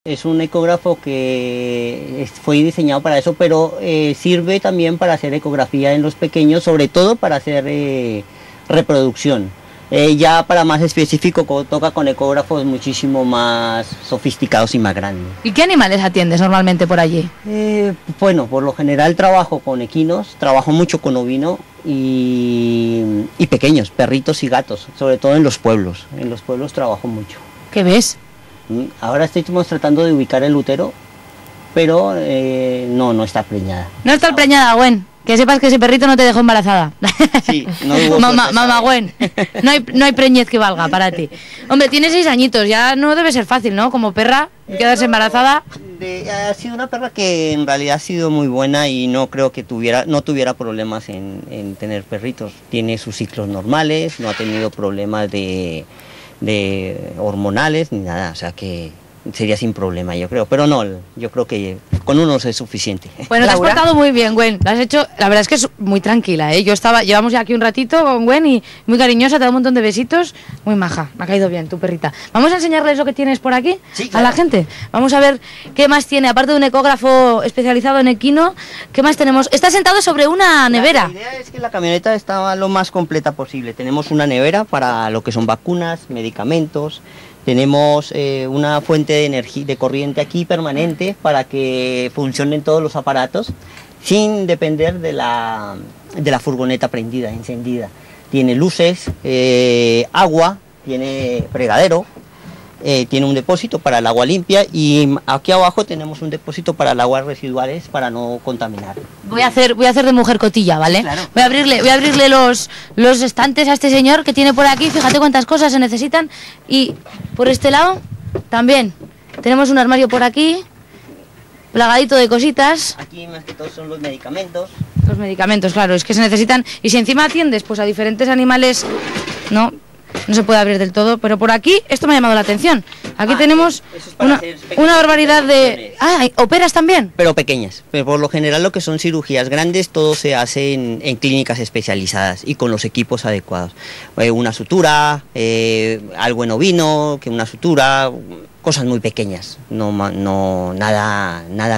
Es un ecógrafo que fue diseñado para eso, pero sirve también para hacer ecografía en los pequeños, sobre todo para hacer reproducción. Ya para más específico toca con ecógrafos muchísimo más sofisticados y más grandes. ¿Y qué animales atiendes normalmente por allí? Bueno, por lo general trabajo con equinos, trabajo mucho con ovino y pequeños, perritos y gatos, sobre todo en los pueblos. En los pueblos trabajo mucho. ¿Qué ves? Ahora estamos tratando de ubicar el útero, pero no está preñada. No está preñada, Gwen. Que sepas que ese perrito no te dejó embarazada. Sí, no hubo mamá Gwen, no hay preñez que valga para ti. Hombre, tiene 6 añitos, ya no debe ser fácil, ¿no? Como perra, quedarse embarazada. Ha sido una perra que en realidad ha sido muy buena y no creo que no tuviera problemas en tener perritos. Tiene sus ciclos normales, no ha tenido problemas de hormonales ni nada, o sea que sería sin problema, yo creo, pero no, yo creo que con unos es suficiente. Bueno, te has portado muy bien, Gwen, lo has hecho, la verdad es que es muy tranquila, ¿eh? Llevamos ya aquí un ratito con Gwen y muy cariñosa, te da un montón de besitos, muy maja, me ha caído bien tu perrita. Vamos a enseñarles lo que tienes por aquí, sí, claro, a la gente. Vamos a ver qué más tiene, aparte de un ecógrafo especializado en equino, ¿qué más tenemos? Está sentado sobre una nevera. La idea es que la camioneta estaba lo más completa posible. Tenemos una nevera para lo que son vacunas, medicamentos. Tenemos una fuente de energía, de corriente aquí permanente para que funcionen todos los aparatos sin depender de la furgoneta prendida, encendida. Tiene luces, agua, tiene fregadero, tiene un depósito para el agua limpia y aquí abajo tenemos un depósito para el agua residuales para no contaminar. Voy a hacer de mujer cotilla, ¿vale? Claro. Voy a abrirle los estantes a este señor que tiene por aquí, fíjate cuántas cosas se necesitan. Y por este lado también tenemos un armario por aquí, plagadito de cositas. Aquí más que todo son los medicamentos. Los medicamentos, claro, es que se necesitan. Y si encima atiendes pues a diferentes animales, no se puede abrir del todo, pero por aquí esto me ha llamado la atención. Aquí tenemos una barbaridad de... ¿operas también? Pero pequeñas. Pero por lo general lo que son cirugías grandes, todo se hace en clínicas especializadas y con los equipos adecuados. Una sutura, algo en ovino, que una sutura, cosas muy pequeñas, nada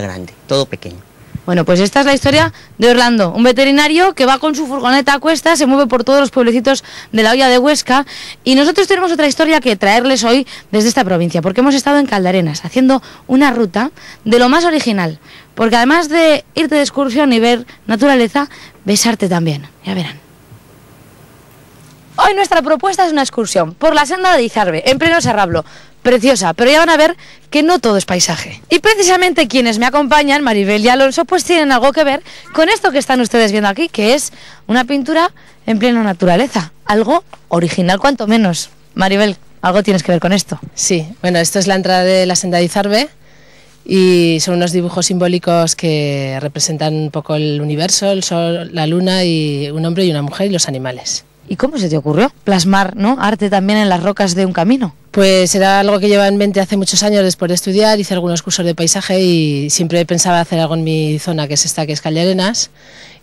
grande, todo pequeño. Bueno, pues esta es la historia de Orlando, un veterinario que va con su furgoneta a cuestas, se mueve por todos los pueblecitos de la Hoya de Huesca y nosotros tenemos otra historia que traerles hoy desde esta provincia, porque hemos estado en Caldarenas haciendo una ruta de lo más original, porque además de irte de excursión y ver naturaleza, besarte también, ya verán. Hoy nuestra propuesta es una excursión por la senda de Izarbe, en pleno Serrablo. Preciosa, pero ya van a ver que no todo es paisaje. Y precisamente quienes me acompañan, Maribel y Alonso, pues tienen algo que ver con esto que están ustedes viendo aquí, que es una pintura en plena naturaleza. Algo original cuanto menos. Maribel, algo tienes que ver con esto. Sí, bueno, esto es la entrada de la senda de Izarbe y son unos dibujos simbólicos que representan un poco el universo, el sol, la luna y un hombre y una mujer y los animales. ¿Y cómo se te ocurrió plasmar, arte también en las rocas de un camino? Pues era algo que llevaba en mente hace muchos años después de estudiar, hice algunos cursos de paisaje y siempre pensaba hacer algo en mi zona, que es esta, que es Caldarenas,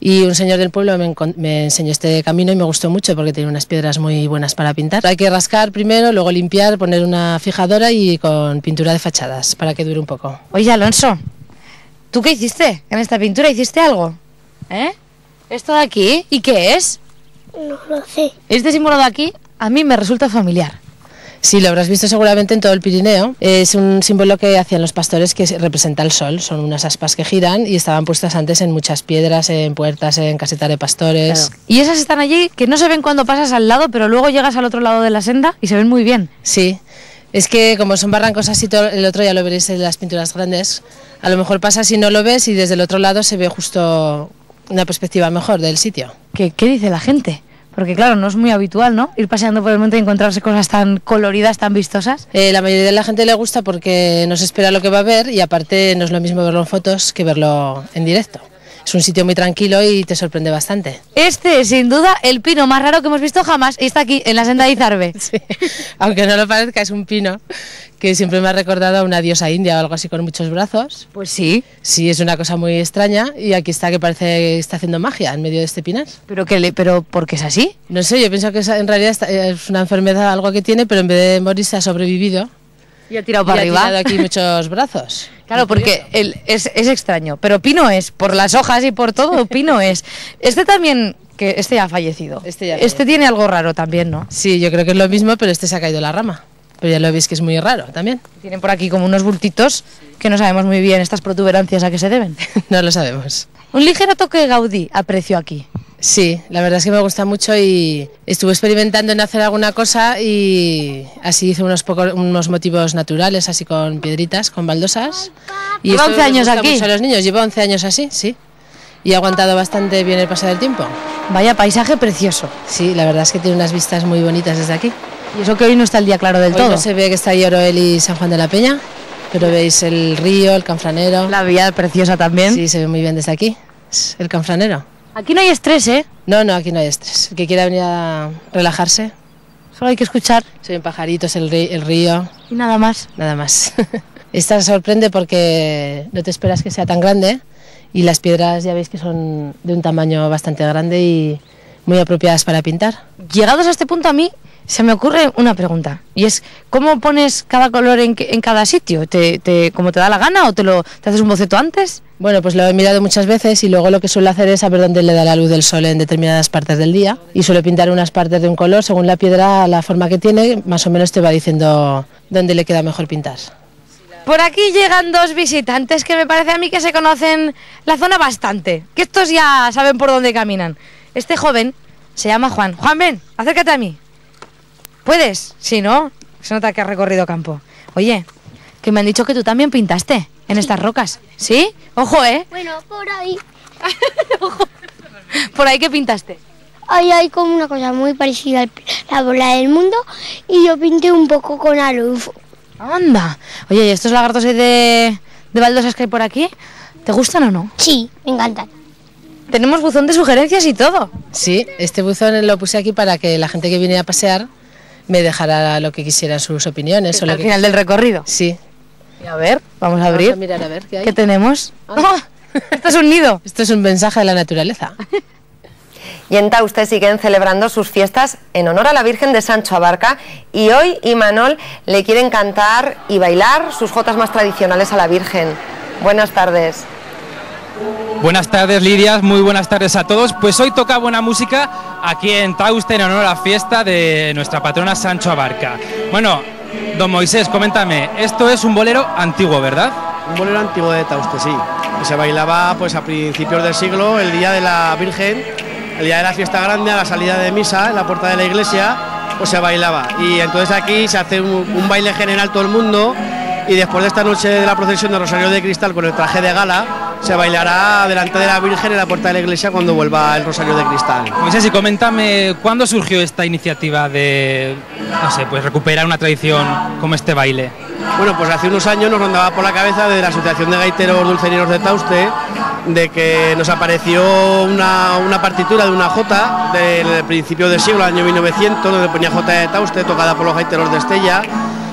y un señor del pueblo me enseñó este camino y me gustó mucho porque tiene unas piedras muy buenas para pintar. Hay que rascar primero, luego limpiar, poner una fijadora y con pintura de fachadas para que dure un poco. Oye, Alonso, ¿tú qué hiciste en esta pintura? ¿Hiciste algo? ¿Esto de aquí? ¿Y qué es? No lo sé. Este símbolo de aquí a mí me resulta familiar. Sí, lo habrás visto seguramente en todo el Pirineo. Es un símbolo que hacían los pastores que representa el sol. Son unas aspas que giran y estaban puestas antes en muchas piedras, en puertas, en casetas de pastores. Claro. Y esas están allí que no se ven cuando pasas al lado, pero luego llegas al otro lado de la senda y se ven muy bien. Sí, es que como son barrancos así, el otro ya lo veréis en las pinturas grandes. A lo mejor pasas y no lo ves y desde el otro lado se ve justo una perspectiva mejor del sitio. ¿Qué dice la gente? Porque claro, no es muy habitual, ¿no? Ir paseando por el monte y encontrarse cosas tan coloridas, tan vistosas. La mayoría de la gente le gusta porque no se espera lo que va a ver y aparte no es lo mismo verlo en fotos que verlo en directo. Es un sitio muy tranquilo y te sorprende bastante. Este es sin duda el pino más raro que hemos visto jamás y está aquí en la senda de Izarbe. Sí, aunque no lo parezca, es un pino que siempre me ha recordado a una diosa india o algo así con muchos brazos. Pues sí. Sí, es una cosa muy extraña y aquí está que parece que está haciendo magia en medio de este pinar. ¿Pero por qué es así? No sé, yo pienso que en realidad es una enfermedad, algo que tiene, pero en vez de morirse ha sobrevivido Y ha tirado para arriba. Ha tirado aquí muchos brazos. Claro, porque es extraño, pero Pino es, por las hojas y por todo, Pino es. Este también, que este ya ha fallecido. Este tiene algo raro también, ¿no? Sí, yo creo que es lo mismo, pero este se ha caído la rama. Pero ya lo veis que es muy raro también. Tienen por aquí como unos bultitos que no sabemos muy bien estas protuberancias a qué se deben. No lo sabemos. Un ligero toque de Gaudí aprecio aquí. Sí, la verdad es que me gusta mucho y estuve experimentando en hacer alguna cosa y así hice unos motivos naturales, así con piedritas, con baldosas. Y ¿Lleva 11 años aquí? Mucho a los niños, llevo 11 años así, sí. Y ha aguantado bastante bien el paso del tiempo. Vaya paisaje precioso. Sí, la verdad es que tiene unas vistas muy bonitas desde aquí. Y eso que hoy no está el día claro del todo. No se ve que está ahí Oroel y San Juan de la Peña, pero veis el río, el Canfranero. La vía preciosa también. Sí, se ve muy bien desde aquí, es el Canfranero. Aquí no hay estrés, ¿eh? No, aquí no hay estrés. El que quiera venir a relajarse. Solo hay que escuchar. Se ven pajaritos, el río. Y nada más. Nada más. Esta sorprende porque no te esperas que sea tan grande y las piedras ya veis que son de un tamaño bastante grande y muy apropiadas para pintar. Llegados a este punto a mí se me ocurre una pregunta y es ¿cómo pones cada color en cada sitio? ¿Cómo te da la gana o te haces un boceto antes? Bueno, pues lo he mirado muchas veces y luego lo que suelo hacer es saber dónde le da la luz del sol en determinadas partes del día y suelo pintar unas partes de un color según la piedra, la forma que tiene, más o menos te va diciendo dónde le queda mejor pintar. Por aquí llegan dos visitantes que me parece a mí que se conocen la zona bastante, que estos ya saben por dónde caminan. Este joven se llama Juan. Juan, ven, acércate a mí. ¿Puedes? Si no, se nota que has recorrido campo. Oye, que me han dicho que tú también pintaste en estas rocas. ¿Sí? Ojo, ¿eh? Bueno, por ahí. Ojo. ¿Por ahí qué pintaste? Ahí hay como una cosa muy parecida a la bola del mundo y yo pinté un poco con la luz. Anda. Oye, ¿y estos lagartos de baldosas que hay por aquí? ¿Te gustan o no? Sí, me encantan. Tenemos buzón de sugerencias y todo. Sí, este buzón lo puse aquí para que la gente que viene a pasear me dejara lo que quisiera, sus opiniones. Al final del recorrido. Sí. Y a ver, vamos a abrir. Vamos a mirar a ver qué hay. ¿Qué tenemos? ¡Oh! Esto es un nido. Esto es un mensaje de la naturaleza. Y en Tauste siguen celebrando sus fiestas en honor a la Virgen de Sancho Abarca y hoy Imanol le quieren cantar y bailar sus jotas más tradicionales a la Virgen. Buenas tardes. Buenas tardes, Lidia, muy buenas tardes a todos. Pues hoy toca buena música aquí en Tauste en honor a la fiesta de nuestra patrona Sancho Abarca. Bueno, don Moisés, coméntame, esto es un bolero antiguo, ¿verdad? Un bolero antiguo de Tauste, sí, que se bailaba pues a principios del siglo, el día de la Virgen, el día de la fiesta grande, a la salida de misa, en la puerta de la iglesia, pues se bailaba. Y entonces aquí se hace un baile general todo el mundo y después de esta noche de la procesión de Rosario de Cristal con el traje de gala, se bailará delante de la Virgen en la puerta de la iglesia cuando vuelva el Rosario de Cristal. Moisés, y coméntame, ¿cuándo surgió esta iniciativa de, no sé, pues recuperar una tradición como este baile? Bueno, pues hace unos años nos rondaba por la cabeza de la Asociación de Gaiteros Dulcereros de Tauste de que nos apareció una partitura de una jota del principio del siglo, año 1900, donde ponía jota de Tauste, tocada por los gaiteros de Estella,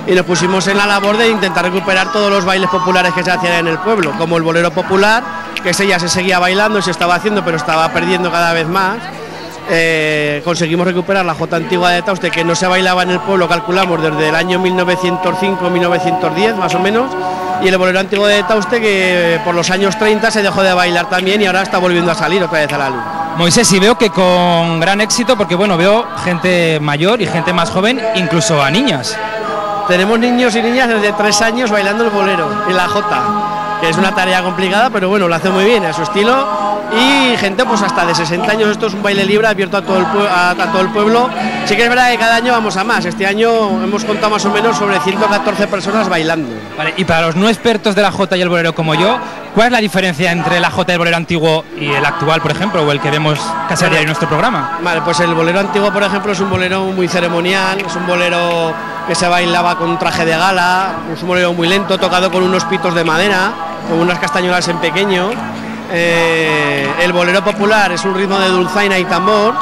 y nos pusimos en la labor de intentar recuperar todos los bailes populares que se hacían en el pueblo, como el bolero popular, que ese ya se seguía bailando y se estaba haciendo, pero estaba perdiendo cada vez más. Conseguimos recuperar la jota antigua de Tauste, que no se bailaba en el pueblo, calculamos, desde el año 1905-1910 más o menos, y el bolero antiguo de Tauste, que por los años 30 se dejó de bailar también y ahora está volviendo a salir otra vez a la luz. Moisés, y veo que con gran éxito, porque bueno, veo gente mayor y gente más joven, incluso a niñas. Tenemos niños y niñas desde 3 años bailando el bolero y la jota, que es una tarea complicada, pero bueno, lo hace muy bien a su estilo, y gente pues hasta de 60 años. Esto es un baile libre abierto a todo el pueblo. Sí que es verdad que cada año vamos a más. Este año hemos contado más o menos sobre 114 personas bailando. Vale, y para los no expertos de la jota y el bolero como yo, ¿cuál es la diferencia entre la jota y el bolero antiguo y el actual, por ejemplo, o el que vemos casi a diario en nuestro programa? Vale, pues el bolero antiguo, por ejemplo, es un bolero muy ceremonial, es un bolero que se bailaba con un traje de gala, es un bolero muy lento, tocado con unos pitos de madera, con unas castañuelas en pequeño. El bolero popular es un ritmo de dulzaina y tambor,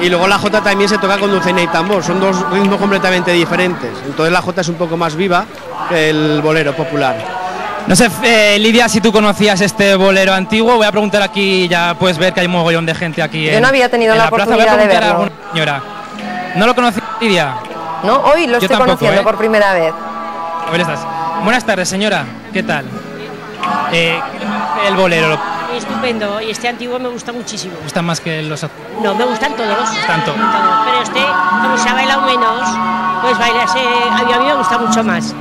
y luego la jota también se toca con dulzaina y tambor, son dos ritmos completamente diferentes, entonces la jota es un poco más viva que el bolero popular. No sé, Lidia, si tú conocías este bolero antiguo. Voy a preguntar aquí, ya puedes ver que hay un mogollón de gente aquí. Yo no había tenido la oportunidad de verlo. Señora, ¿no lo conocía, Lidia? No, hoy lo estoy conociendo por primera vez. Buenas tardes, señora. ¿Qué tal? El bolero. Estupendo, y este antiguo me gusta muchísimo. ¿Me gustan más que los...? No, me gustan todos. Tanto. Pero este, como se ha bailado menos, pues bailarse, a mí me gusta mucho más.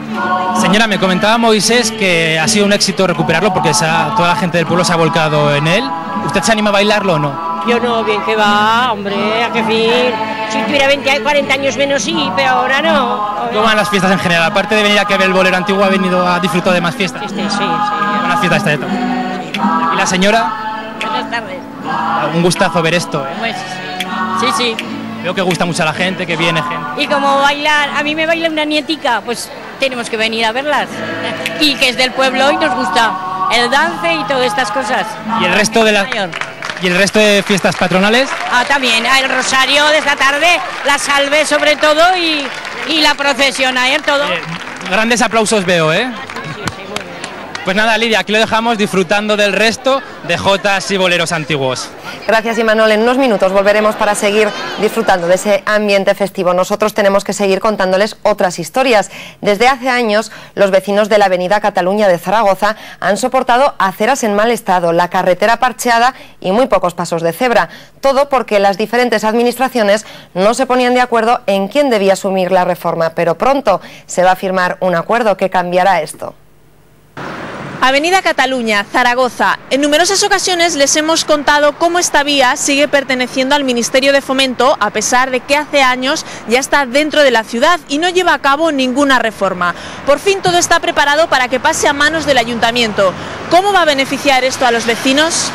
Señora, me comentaba Moisés que ha sido un éxito recuperarlo porque toda la gente del pueblo se ha volcado en él. ¿Usted se anima a bailarlo o no? Yo no, bien que va, hombre, a qué fin. Si tuviera 40 años menos sí, pero ahora no. ¿Cómo van las fiestas en general? Aparte de venir a que ver el bolero antiguo, ¿ha venido a disfrutar de más fiestas? Sí. Buenas fiestas esta de todo. ¿Y la señora? Buenas tardes. Un gustazo ver esto, ¿eh? Pues sí. Veo que gusta mucho a la gente, que viene gente. Y como bailar, a mí me baila una nietica, pues tenemos que venir a verlas. Y que es del pueblo y nos gusta el dance y todas estas cosas. ¿Y el resto de ¿Y el resto de fiestas patronales? También, el rosario de esta tarde, la salve sobre todo y la procesión, ayer todo. Grandes aplausos veo, ¿eh? Pues nada, Lidia, aquí lo dejamos disfrutando del resto de jotas y boleros antiguos. Gracias, Imanol. En unos minutos volveremos para seguir disfrutando de ese ambiente festivo. Nosotros tenemos que seguir contándoles otras historias. Desde hace años, los vecinos de la avenida Cataluña de Zaragoza han soportado aceras en mal estado, la carretera parcheada y muy pocos pasos de cebra. Todo porque las diferentes administraciones no se ponían de acuerdo en quién debía asumir la reforma. Pero pronto se va a firmar un acuerdo que cambiará esto. Avenida Cataluña, Zaragoza. En numerosas ocasiones les hemos contado cómo esta vía sigue perteneciendo al Ministerio de Fomento, a pesar de que hace años ya está dentro de la ciudad y no lleva a cabo ninguna reforma. Por fin todo está preparado para que pase a manos del Ayuntamiento. ¿Cómo va a beneficiar esto a los vecinos?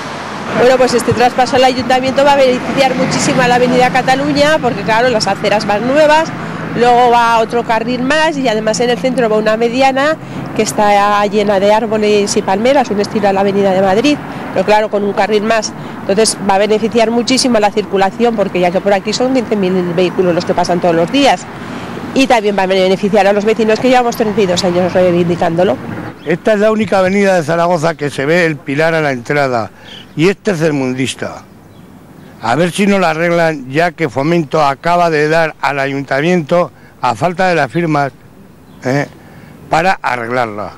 Bueno, pues este traspaso al Ayuntamiento va a beneficiar muchísimo a la Avenida Cataluña, porque claro, las aceras van nuevas, luego va otro carril más y además en el centro va una mediana que está llena de árboles y palmeras, un estilo a la Avenida de Madrid, pero claro, con un carril más. Entonces va a beneficiar muchísimo a la circulación, porque ya que por aquí son 15.000 vehículos los que pasan todos los días. Y también va a beneficiar a los vecinos que llevamos 32 años reivindicándolo. Esta es la única avenida de Zaragoza que se ve el pilar a la entrada y es tercermundista. A ver si no la arreglan, ya que Fomento acaba de dar al Ayuntamiento, a falta de las firmas, para arreglarla.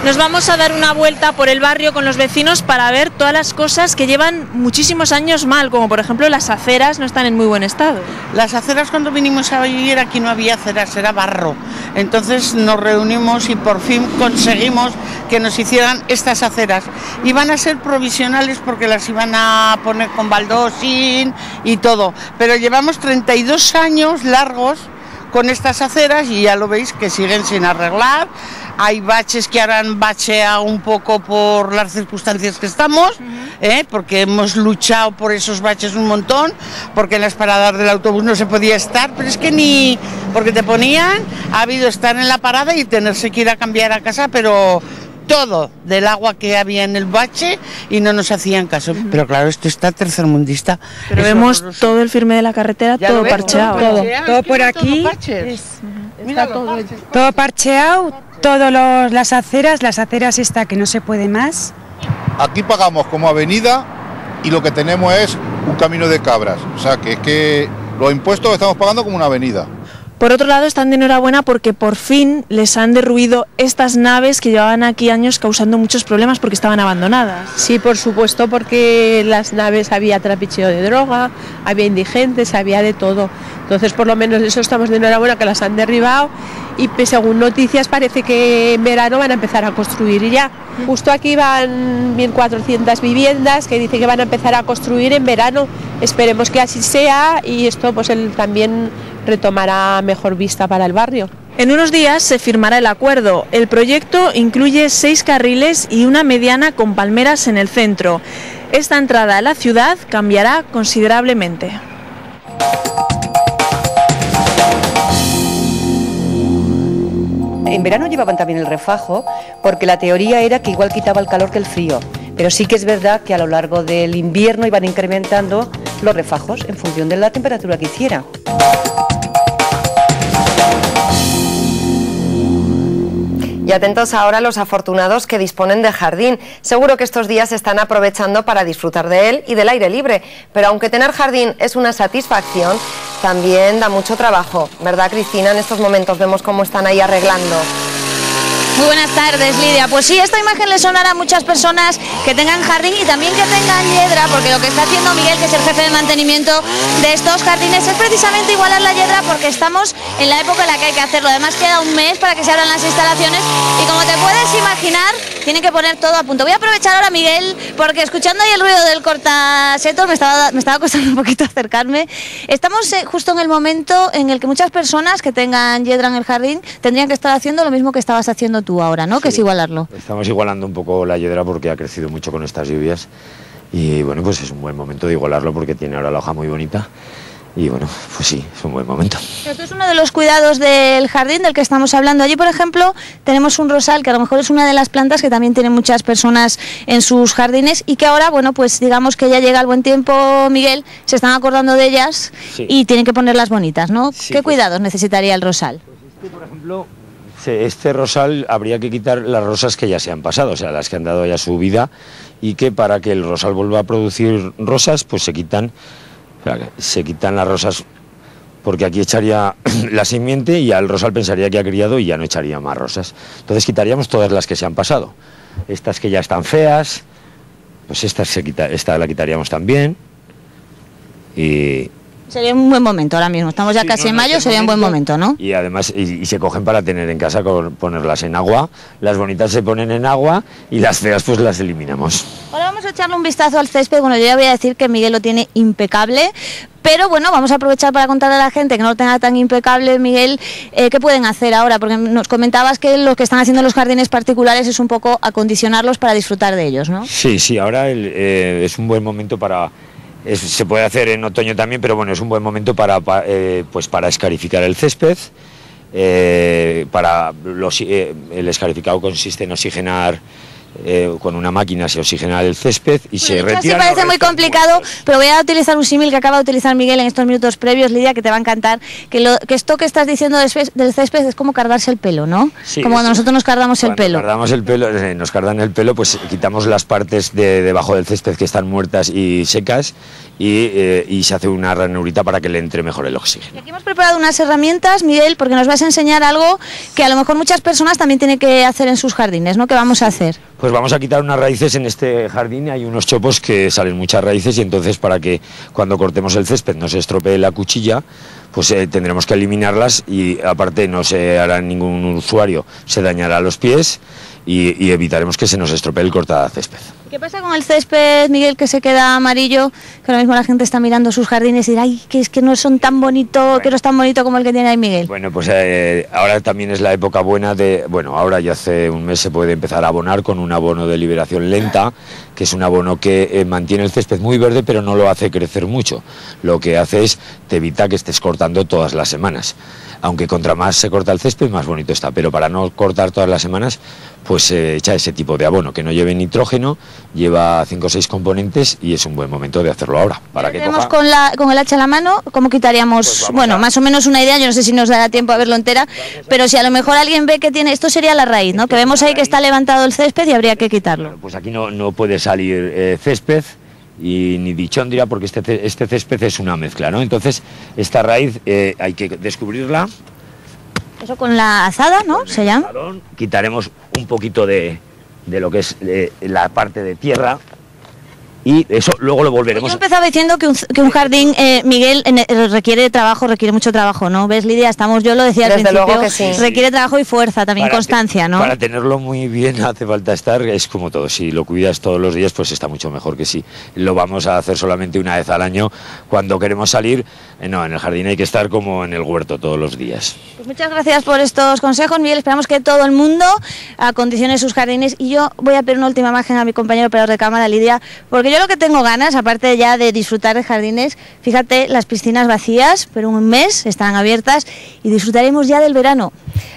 Nos vamos a dar una vuelta por el barrio con los vecinos para ver todas las cosas que llevan muchísimos años mal, como por ejemplo las aceras no están en muy buen estado. Las aceras, cuando vinimos a vivir aquí no había aceras, era barro. Entonces nos reunimos y por fin conseguimos que nos hicieran estas aceras. Iban a ser provisionales porque las iban a poner con baldosín y todo, pero llevamos 32 años largos con estas aceras y ya lo veis que siguen sin arreglar. Hay baches que ahora han bacheado un poco por las circunstancias que estamos, porque hemos luchado por esos baches un montón, porque en las paradas del autobús no se podía estar, pero es que ni porque te ponían, ha habido estar en la parada y tenerse que ir a cambiar a casa, pero todo del agua que había en el bache y no nos hacían caso. Pero claro, esto está tercermundista. Pero vemos todo el firme de la carretera, todo parcheado. Todo por aquí, está todo parcheado, todas las aceras esta que no se puede más. Aquí pagamos como avenida y lo que tenemos es un camino de cabras, o sea que es que los impuestos estamos pagando como una avenida. Por otro lado, están de enhorabuena porque por fin les han derruido estas naves que llevaban aquí años causando muchos problemas porque estaban abandonadas. Sí, por supuesto, porque las naves había trapicheo de droga, había indigentes, había de todo. Entonces, por lo menos eso estamos de enhorabuena que las han derribado y según noticias parece que en verano van a empezar a construir ya. Justo aquí van 1.400 viviendas que dice que van a empezar a construir en verano. Esperemos que así sea y esto pues también retomará mejor vista para el barrio. En unos días se firmará el acuerdo. El proyecto incluye 6 carriles y una mediana con palmeras en el centro. Esta entrada a la ciudad cambiará considerablemente. En verano llevaban también el refajo porque la teoría era que igual quitaba el calor que el frío, pero sí que es verdad que a lo largo del invierno iban incrementando los refajos en función de la temperatura que hiciera. Y atentos ahora a los afortunados que disponen de jardín. Seguro que estos días se están aprovechando para disfrutar de él y del aire libre. Pero aunque tener jardín es una satisfacción, también da mucho trabajo. ¿Verdad, Cristina? En estos momentos vemos cómo están ahí arreglando. Muy buenas tardes, Lidia. Pues sí, esta imagen le sonará a muchas personas que tengan jardín y también que tengan hiedra, porque lo que está haciendo Miguel, que es el jefe de mantenimiento de estos jardines, es precisamente igualar la hiedra, porque estamos en la época en la que hay que hacerlo. Además queda un mes para que se abran las instalaciones y, como te puedes imaginar, tienen que poner todo a punto. Voy a aprovechar ahora, Miguel, porque escuchando ahí el ruido del cortasetos me estaba costando un poquito acercarme. Estamos justo en el momento en el que muchas personas que tengan hiedra en el jardín tendrían que estar haciendo lo mismo que estabas haciendo tú ahora, ¿no? Sí. Que es igualarlo. Estamos igualando un poco la hiedra porque ha crecido mucho con estas lluvias y bueno, pues es un buen momento de igualarlo porque tiene ahora la hoja muy bonita. Y bueno, pues sí, es un buen momento. Esto es uno de los cuidados del jardín del que estamos hablando. Allí, por ejemplo, tenemos un rosal que a lo mejor es una de las plantas que también tienen muchas personas en sus jardines y que ahora, bueno, pues digamos que ya llega el buen tiempo, Miguel, se están acordando de ellas, sí, y tienen que ponerlas bonitas, ¿no? Sí, ¿qué cuidados necesitaría el rosal? Pues por ejemplo, este rosal habría que quitar las rosas que ya se han pasado, o sea, las que han dado ya su vida, y que para que el rosal vuelva a producir rosas, pues se quitan las rosas, porque aquí echaría la simiente y al rosal pensaría que ha criado y ya no echaría más rosas. Entonces quitaríamos todas las que se han pasado. Estas que ya están feas, pues esta la quitaríamos también. Y sería un buen momento ahora mismo. Estamos ya casi en mayo, sería un buen momento, ¿no? Y además, y se cogen para tener en casa, ponerlas en agua. Las bonitas se ponen en agua y las feas pues las eliminamos. Ahora vamos a echarle un vistazo al césped. Bueno, yo ya voy a decir que Miguel lo tiene impecable, pero bueno, vamos a aprovechar para contarle a la gente que no lo tenga tan impecable, Miguel, ¿qué pueden hacer ahora? Porque nos comentabas que lo que están haciendo los jardines particulares es un poco acondicionarlos para disfrutar de ellos, ¿no? Sí, ahora es un buen momento para... se puede hacer en otoño también, pero bueno, es un buen momento para escarificar el césped. El escarificado consiste en oxigenar, con una máquina se oxigena el césped y se retira. Sí, parece muy complicado, pero voy a utilizar un símil que acaba de utilizar Miguel en estos minutos previos, Lidia, que te va a encantar, que esto que estás diciendo del césped es como cardarse el pelo, ¿no? Sí, como cuando nosotros nos cardamos el pelo. Nos cardan el pelo, pues quitamos las partes de debajo del césped que están muertas y secas y se hace una ranurita para que le entre mejor el oxígeno. Y aquí hemos preparado unas herramientas, Miguel, porque nos vas a enseñar algo que a lo mejor muchas personas también tienen que hacer en sus jardines, ¿no? ¿Qué vamos a hacer? Pues vamos a quitar unas raíces en este jardín, hay unos chopos que salen muchas raíces y entonces para que cuando cortemos el césped no se estropee la cuchilla, pues tendremos que eliminarlas y aparte no se hará ningún usuario, se dañará los pies y evitaremos que se nos estropee el cortacésped. ¿Qué pasa con el césped, Miguel, que se queda amarillo? Que ahora mismo la gente está mirando sus jardines y dirá, ay, que es que no son tan bonitos, que no es tan bonito como el que tiene ahí Miguel. Bueno, pues ahora también es la época buena ahora ya hace un mes se puede empezar a abonar con un abono de liberación lenta, que es un abono que mantiene el césped muy verde, pero no lo hace crecer mucho. Lo que hace es, te evita que estés cortando todas las semanas. Aunque contra más se corta el césped, más bonito está, pero para no cortar todas las semanas, pues se echa ese tipo de abono, que no lleve nitrógeno, lleva 5 o 6 componentes y es un buen momento de hacerlo ahora. Para que tenemos con el hacha a la mano, ¿cómo quitaríamos? Pues bueno, más o menos una idea, yo no sé si nos dará tiempo a verlo entera, pero si a lo mejor alguien ve que tiene, esto sería la raíz, ¿no? Que vemos ahí que está levantado el césped y habría que quitarlo. Pues aquí no puede salir césped y ni dichóndria porque este césped es una mezcla, ¿no? Entonces esta raíz hay que descubrirla. Eso con la azada, ¿no? Se llama. Quitaremos un poquito de lo que es la parte de tierra y eso luego lo volveremos. Yo empezaba diciendo que un jardín, Miguel, requiere mucho trabajo, ¿no? ¿Ves, Lidia? Yo lo decía al principio, luego que sí. Requiere trabajo y fuerza, también constancia, ¿no? Para tenerlo muy bien hace falta es como todo, si lo cuidas todos los días pues está mucho mejor que si lo vamos a hacer solamente una vez al año cuando queremos salir. No, en el jardín hay que estar como en el huerto todos los días. Pues muchas gracias por estos consejos, Miguel. Esperamos que todo el mundo acondicione sus jardines y yo voy a pedir una última imagen a mi compañero operador de cámara, Lidia, porque yo lo que tengo ganas, aparte ya de disfrutar de jardines, fíjate, las piscinas vacías, pero un mes estarán abiertas y disfrutaremos ya del verano.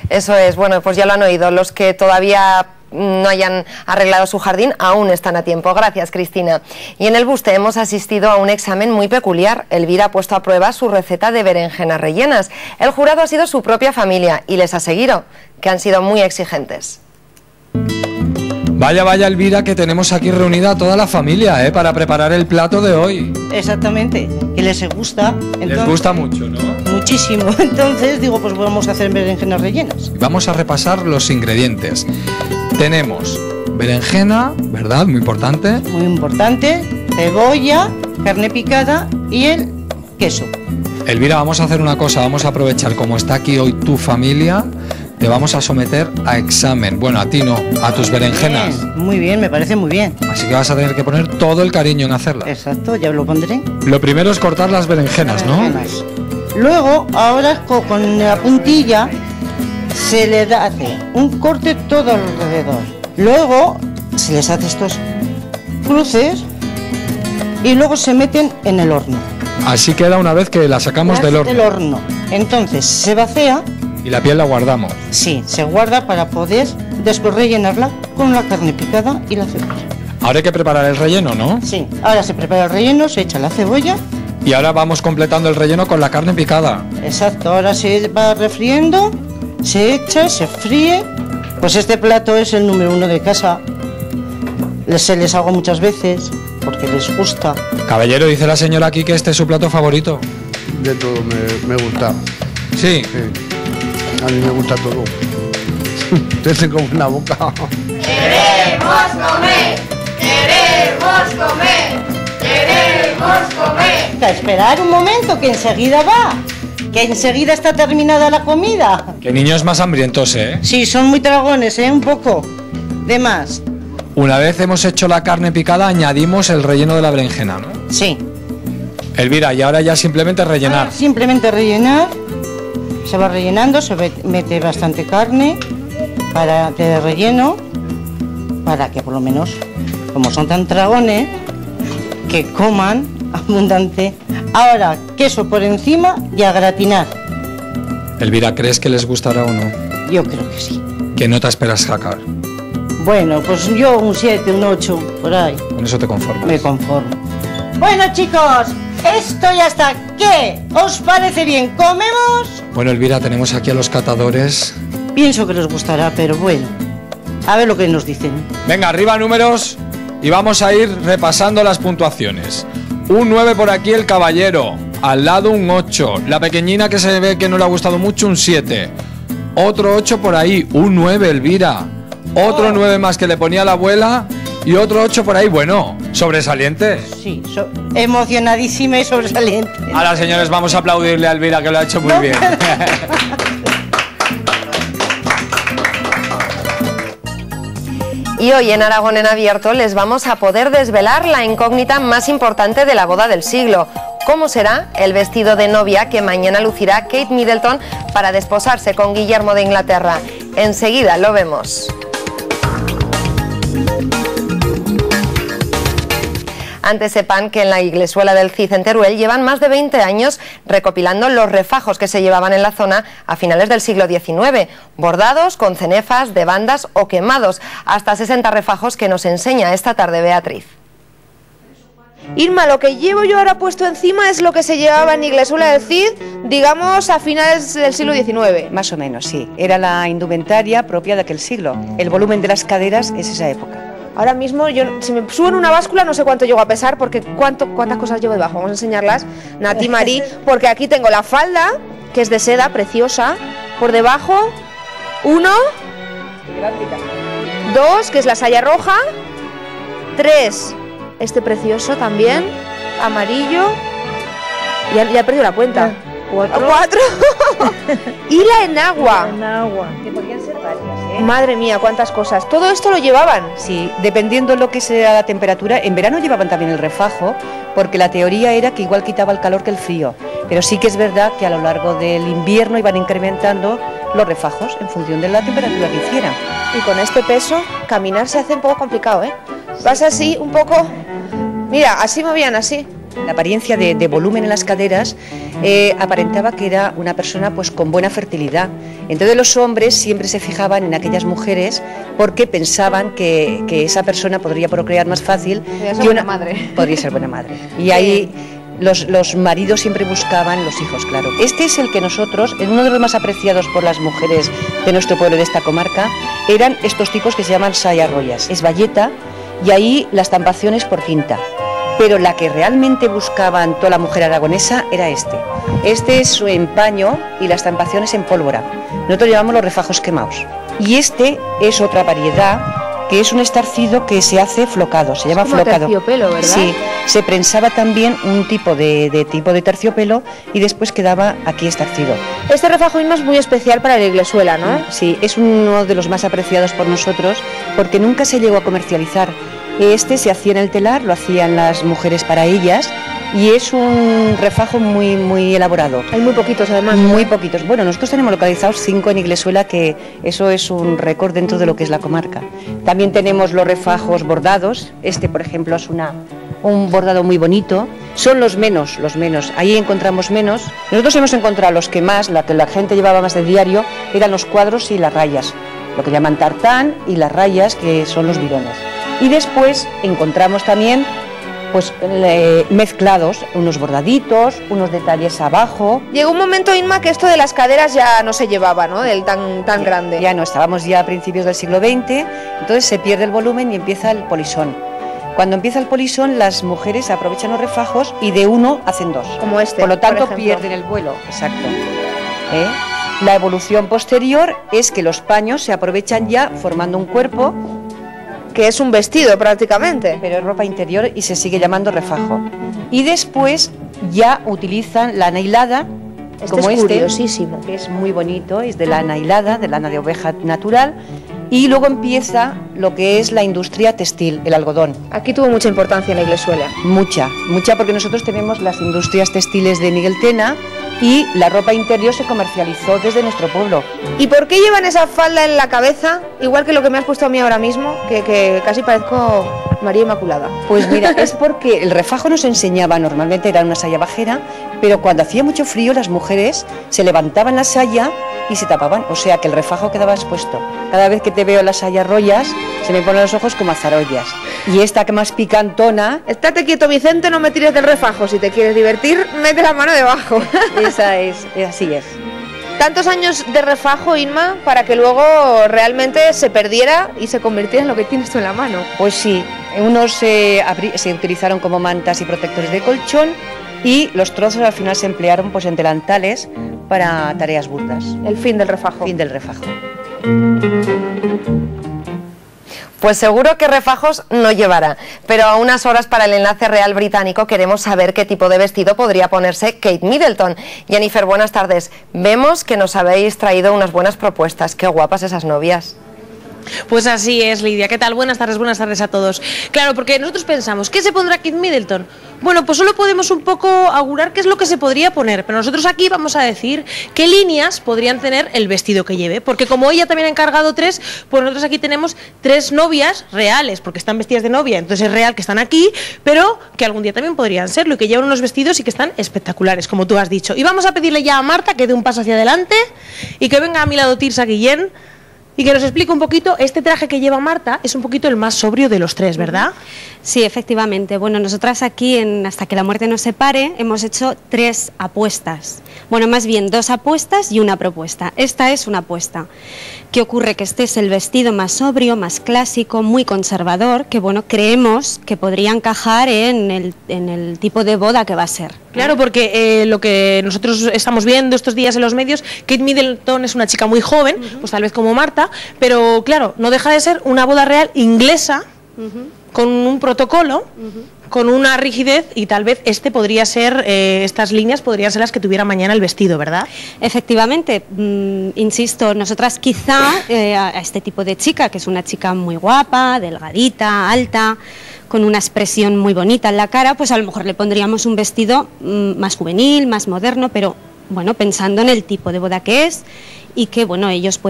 Eso es, bueno, pues ya lo han oído, los que todavía no hayan arreglado su jardín aún están a tiempo. Gracias, Cristina. Y en el Buste hemos asistido a un examen muy peculiar. Elvira ha puesto a prueba su receta de berenjenas rellenas. El jurado ha sido su propia familia y les aseguro que han sido muy exigentes. Vaya, vaya, Elvira, que tenemos aquí reunida a toda la familia, para preparar el plato de hoy. Exactamente, que les gusta. Les gusta mucho, ¿no? muchísimo. Entonces digo, pues vamos a hacer berenjenas rellenas. Vamos a repasar los ingredientes. Tenemos berenjena, ¿verdad? Muy importante. Muy importante, cebolla, carne picada y el queso. Elvira, vamos a hacer una cosa, vamos a aprovechar, como está aquí hoy tu familia, te vamos a someter a examen. Bueno, a ti no, a tus berenjenas. Muy bien, me parece muy bien. Así que vas a tener que poner todo el cariño en hacerlas. Exacto, ya lo pondré. Lo primero es cortar las berenjenas, ¿no? Luego, ahora con la puntilla se le hace un corte todo alrededor. Luego se les hace estos cruces y luego se meten en el horno. Así queda una vez que la sacamos del horno. Entonces se vacía. Y la piel la guardamos. Sí, se guarda para poder después rellenarla con la carne picada y la cebolla. Ahora hay que preparar el relleno, ¿no? Sí, ahora se prepara el relleno, se echa la cebolla. Y ahora vamos completando el relleno con la carne picada. Exacto, ahora se va refriendo, se echa, se fríe. Pues este plato es el número 1 de casa. Se les hago muchas veces porque les gusta. Caballero, dice la señora aquí que este es su plato favorito. De todo me gusta. Sí. A mí me gusta todo. Te tengo una boca. ¡Queremos comer! ¡Queremos comer! ¡Queremos comer! A esperar un momento, que enseguida va. Que enseguida está terminada la comida. Que niños más hambrientos, ¿eh? Sí, son muy dragones, ¿eh? Un poco de más. Una vez hemos hecho la carne picada, añadimos el relleno de la berenjena, ¿no? Sí. Elvira, y ahora ya simplemente rellenar. Ahora simplemente rellenar. Se va rellenando, se mete bastante carne de relleno, para que por lo menos, como son tan dragones, que coman abundante. Ahora, queso por encima y a gratinar. Elvira, ¿crees que les gustará o no? Yo creo que sí. ¿Qué nota esperas sacar? Bueno, pues yo un 7, un 8, por ahí. ¿Con eso te conformas? Me conformo. Bueno, chicos, esto ya está. ¿Qué? ¿Os parece bien? ¿Comemos? Bueno, Elvira, tenemos aquí a los catadores. Pienso que les gustará, pero bueno. A ver lo que nos dicen. Venga, arriba números y vamos a ir repasando las puntuaciones. Un 9 por aquí el caballero, al lado un 8. La pequeñina que se ve que no le ha gustado mucho, un 7. Otro 8 por ahí, un 9 Elvira. Otro 9 más que le ponía la abuela y otro 8 por ahí, bueno, sobresaliente. Sí, emocionadísima y sobresaliente. Ahora, señores, vamos a aplaudirle a Elvira, que lo ha hecho muy bien. Y hoy en Aragón en Abierto les vamos a poder desvelar la incógnita más importante de la boda del siglo. ¿Cómo será el vestido de novia que mañana lucirá Kate Middleton para desposarse con Guillermo de Inglaterra? Enseguida lo vemos. Antes sepan que en la Iglesuela del Cid en Teruel llevan más de 20 años recopilando los refajos que se llevaban en la zona a finales del siglo XIX, bordados con cenefas de bandas o quemados, hasta 60 refajos que nos enseña esta tarde Beatriz. Irma, lo que llevo yo ahora puesto encima es lo que se llevaba en Iglesuela del Cid, digamos, a finales del siglo XIX. Más o menos, sí. Era la indumentaria propia de aquel siglo. El volumen de las caderas es esa época. Ahora mismo, si me subo en una báscula, no sé cuánto llego a pesar, porque cuántas cosas llevo debajo. Vamos a enseñarlas, Nati, Marí, porque aquí tengo la falda, que es de seda, preciosa. Por debajo, 1, 2, que es la saya roja, 3, este precioso también, amarillo, ya he perdido la cuenta. 4 y la enagua. Que podían ser varias, ¿eh? Madre mía, cuántas cosas. Todo esto lo llevaban. Sí, dependiendo lo que sea la temperatura. En verano llevaban también el refajo, porque la teoría era que igual quitaba el calor que el frío. Pero sí que es verdad que a lo largo del invierno iban incrementando los refajos en función de la temperatura que hicieran. Y con este peso, caminar se hace un poco complicado, ¿eh? Vas así, un poco... Mira, así movían, así. La apariencia de volumen en las caderas aparentaba que era una persona pues con buena fertilidad. Entonces los hombres siempre se fijaban en aquellas mujeres porque pensaban que esa persona podría procrear más fácil. Podría ser buena madre. Podría ser buena madre. Y ahí los maridos siempre buscaban los hijos, claro. Este es el que nosotros, es uno de los más apreciados por las mujeres de nuestro pueblo, de esta comarca, eran estos tipos que se llaman saya rollas. Es bayeta y ahí la estampación es por tinta. pero la que realmente buscaban toda la mujer aragonesa era este. Este es su empaño y la estampación es en pólvora. Nosotros llamamos los refajos quemados. Y este es otra variedad, que es un estarcido que se hace flocado, se llama flocado. Terciopelo, ¿verdad? Sí, se prensaba también un tipo de terciopelo y después quedaba aquí estarcido. Este refajo Inma es muy especial para la iglesuela, ¿no? Sí, es uno de los más apreciados por nosotros porque nunca se llegó a comercializar. Este se hacía en el telar, lo hacían las mujeres para ellas y es un refajo muy elaborado. Hay muy poquitos además. Muy poquitos. Bueno, nosotros tenemos localizados 5 en Iglesuela, que eso es un récord dentro de lo que es la comarca. También tenemos los refajos bordados. Este, por ejemplo, es un bordado muy bonito. Son los menos. Ahí encontramos menos. Nosotros hemos encontrado los que más, la que la gente llevaba más de diario, eran los cuadros y las rayas. Lo que llaman tartán y las rayas, que son los virones. Y después encontramos también pues mezclados, unos bordaditos, unos detalles abajo. Llegó un momento, Inma, que esto de las caderas ya no se llevaba, ¿no? Del tan grande. Ya no, estábamos ya a principios del siglo XX, entonces se pierde el volumen y empieza el polisón. Cuando empieza el polisón, las mujeres aprovechan los refajos y de uno hacen dos. Como este, por lo tanto, por pierden el vuelo. Exacto. La evolución posterior es que los paños se aprovechan ya formando un cuerpo, que es un vestido prácticamente. Pero es ropa interior y se sigue llamando refajo. Y después ya utilizan lana hilada, como es curiosísimo. Que es muy bonito, es de lana hilada, de lana de oveja natural. Y luego empieza lo que es la industria textil, el algodón. Aquí tuvo mucha importancia en la iglesuela. Mucha, porque nosotros tenemos las industrias textiles de Miguel Tena y la ropa interior se comercializó desde nuestro pueblo. ¿Y por qué llevan esa falda en la cabeza? Igual que lo que me has puesto a mí ahora mismo, que casi parezco María Inmaculada. Pues mira, es porque el refajo nos enseñaba, normalmente era una saya bajera, pero cuando hacía mucho frío las mujeres se levantaban la saya y se tapaban, o sea que el refajo quedaba expuesto. Cada vez que te veo las sayas rollas, se me ponen los ojos como azarollas. Y esta que más picantona... Estate quieto, Vicente, no me tires del refajo. Si te quieres divertir, mete la mano debajo. Así es. Tantos años de refajo, Inma, para que luego realmente se perdiera y se convirtiera en lo que tienes tú en la mano. Pues sí, unos se utilizaron como mantas y protectores de colchón y los trozos al final se emplearon pues en delantales para tareas burdas. El fin del refajo. Fin del refajo. Pues seguro que refajos no llevará, pero a unas horas para el enlace real británico queremos saber qué tipo de vestido podría ponerse Kate Middleton. Jennifer, buenas tardes. Vemos que nos habéis traído unas buenas propuestas. Qué guapas esas novias. Pues así es, Lidia. ¿Qué tal? Buenas tardes a todos. Claro, porque nosotros pensamos, ¿qué se pondrá Kate Middleton? Bueno, pues solo podemos un poco augurar qué es lo que se podría poner, pero nosotros aquí vamos a decir qué líneas podrían tener el vestido que lleve, porque como ella también ha encargado 3, pues nosotros aquí tenemos 3 novias reales, porque están vestidas de novia, entonces es real que están aquí, pero que algún día también podrían serlo y que llevan unos vestidos y que están espectaculares, como tú has dicho. Y vamos a pedirle ya a Marta que dé un paso hacia adelante y que venga a mi lado Tirsa Guillén y que nos explique un poquito. Este traje que lleva Marta es un poquito el más sobrio de los 3, ¿verdad? Sí, efectivamente. Bueno, nosotras aquí en Hasta que la muerte nos separe hemos hecho 3 apuestas. Bueno, más bien 2 apuestas y una propuesta. Esta es una apuesta. ¿Qué ocurre? Que este es el vestido más sobrio, más clásico, muy conservador, que bueno, creemos que podría encajar en el tipo de boda que va a ser. Claro, porque lo que nosotros estamos viendo estos días en los medios, Kate Middleton es una chica muy joven, pues tal vez como Marta, pero claro, no deja de ser una boda real inglesa, con un protocolo, con una rigidez, y tal vez podría ser, estas líneas podrían ser las que tuviera mañana el vestido, ¿verdad? Efectivamente, insisto, nosotras quizá a este tipo de chica, que es una chica muy guapa, delgadita, alta, con una expresión muy bonita en la cara, pues a lo mejor le pondríamos un vestido más juvenil, más moderno, pero bueno, pensando en el tipo de boda que es y que bueno, ellos